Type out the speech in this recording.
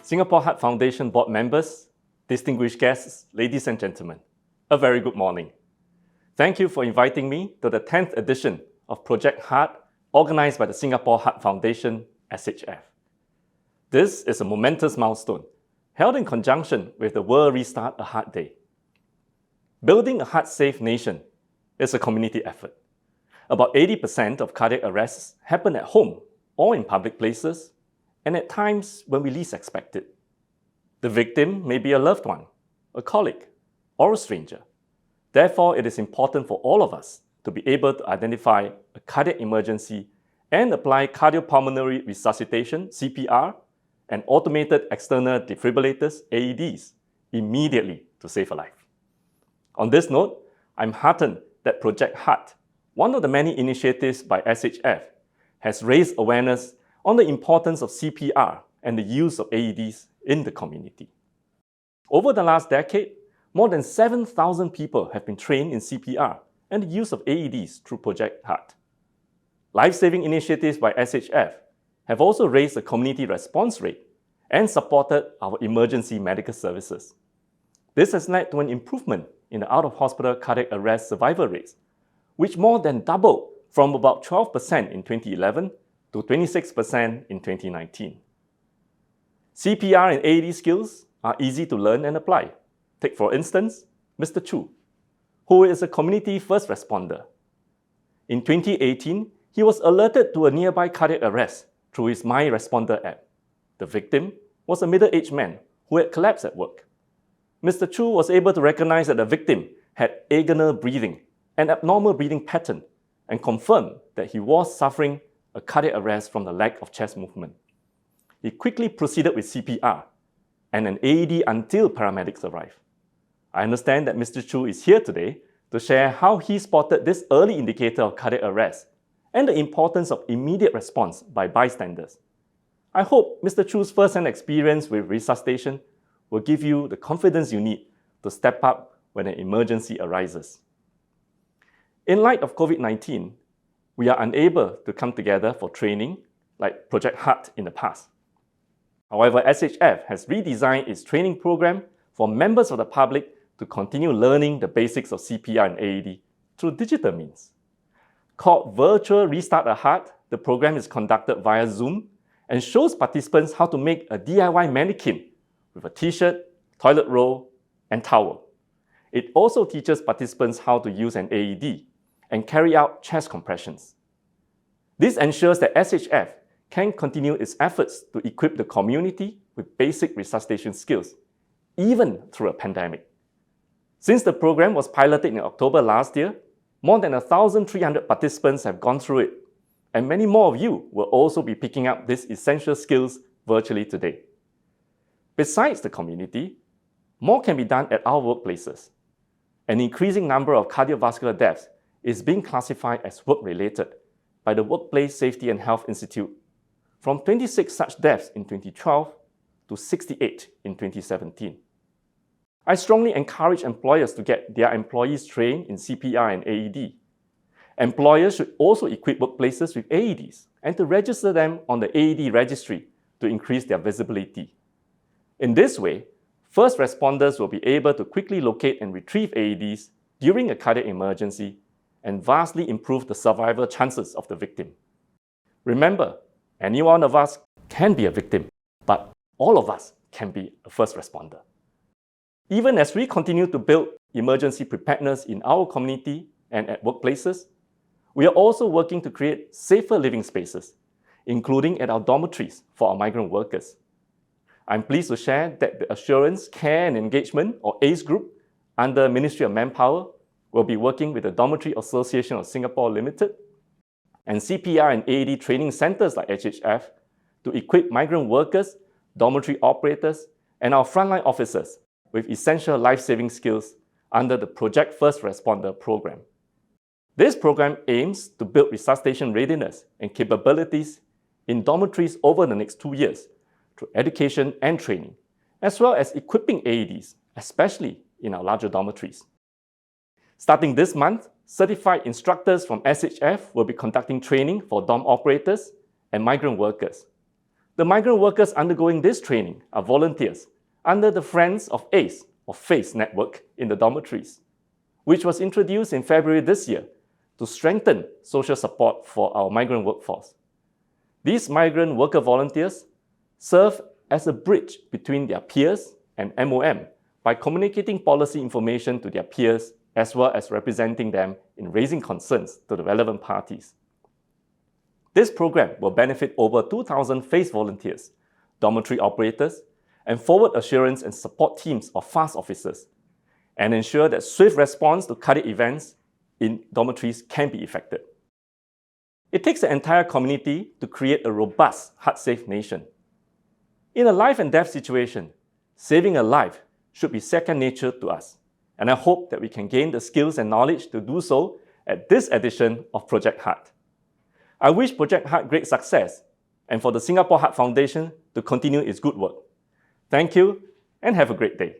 Singapore Heart Foundation board members, distinguished guests, ladies and gentlemen, a very good morning. Thank you for inviting me to the 10th edition of Project Heart, organized by the Singapore Heart Foundation, SHF. This is a momentous milestone, held in conjunction with the World Restart a Heart Day. Building a heart-safe nation is a community effort. About 80% of cardiac arrests happen at home or in public places, and at times when we least expect it. The victim may be a loved one, a colleague, or a stranger. Therefore, it is important for all of us to be able to identify a cardiac emergency and apply cardiopulmonary resuscitation, CPR, and automated external defibrillators, AEDs, immediately to save a life. On this note, I'm heartened that Project Heart, one of the many initiatives by SHF, has raised awareness on the importance of CPR and the use of AEDs in the community. Over the last decade, more than 7,000 people have been trained in CPR and the use of AEDs through Project Heart. Life-saving initiatives by SHF have also raised the community response rate and supported our emergency medical services. This has led to an improvement in the out-of-hospital cardiac arrest survival rates, which more than doubled from about 12% in 2011 to 26% in 2019. CPR and AED skills are easy to learn and apply. Take, for instance, Mr. Chu, who is a community first responder. In 2018, he was alerted to a nearby cardiac arrest through his My Responder app. The victim was a middle-aged man who had collapsed at work. Mr. Chu was able to recognize that the victim had agonal breathing, an abnormal breathing pattern, and confirmed that he was suffering a cardiac arrest from the lack of chest movement. He quickly proceeded with CPR and an AED until paramedics arrived. I understand that Mr. Chu is here today to share how he spotted this early indicator of cardiac arrest and the importance of immediate response by bystanders. I hope Mr. Chu's first-hand experience with resuscitation will give you the confidence you need to step up when an emergency arises. In light of COVID-19, we are unable to come together for training like Project Heart in the past. However, SHF has redesigned its training program for members of the public to continue learning the basics of CPR and AED through digital means. Called Virtual Restart a Heart, the program is conducted via Zoom and shows participants how to make a DIY mannequin with a t-shirt, toilet roll, and towel. It also teaches participants how to use an AED and carry out chest compressions. This ensures that SHF can continue its efforts to equip the community with basic resuscitation skills, even through a pandemic. Since the program was piloted in October last year, more than 1,300 participants have gone through it, and many more of you will also be picking up these essential skills virtually today. Besides the community, more can be done at our workplaces. An increasing number of cardiovascular deaths is being classified as work-related by the Workplace Safety and Health Institute, from 26 such deaths in 2012 to 68 in 2017. I strongly encourage employers to get their employees trained in CPR and AED. Employers should also equip workplaces with AEDs and to register them on the AED registry to increase their visibility. In this way, first responders will be able to quickly locate and retrieve AEDs during a cardiac emergency and vastly improve the survival chances of the victim. Remember, any one of us can be a victim, but all of us can be a first responder. Even as we continue to build emergency preparedness in our community and at workplaces, we are also working to create safer living spaces, including at our dormitories for our migrant workers. I'm pleased to share that the Assurance, Care and Engagement, or ACE Group, under Ministry of Manpower, will be working with the Dormitory Association of Singapore Limited and CPR and AED training centers like HHF to equip migrant workers, dormitory operators, and our frontline officers with essential life-saving skills under the Project First Responder program. This program aims to build resuscitation readiness and capabilities in dormitories over the next 2 years through education and training, as well as equipping AEDs, especially in our larger dormitories. Starting this month, certified instructors from SHF will be conducting training for dorm operators and migrant workers. The migrant workers undergoing this training are volunteers under the Friends of ACE or FACE network in the dormitories, which was introduced in February this year to strengthen social support for our migrant workforce. These migrant worker volunteers serve as a bridge between their peers and MOM by communicating policy information to their peers as well as representing them in raising concerns to the relevant parties. This program will benefit over 2,000 FACE volunteers, dormitory operators, and forward assurance and support teams of FAST officers, and ensure that swift response to cardiac events in dormitories can be effected. It takes an entire community to create a robust, heart-safe nation. In a life and death situation, saving a life should be second nature to us, and I hope that we can gain the skills and knowledge to do so at this edition of Project Heart. I wish Project Heart great success and for the Singapore Heart Foundation to continue its good work. Thank you and have a great day.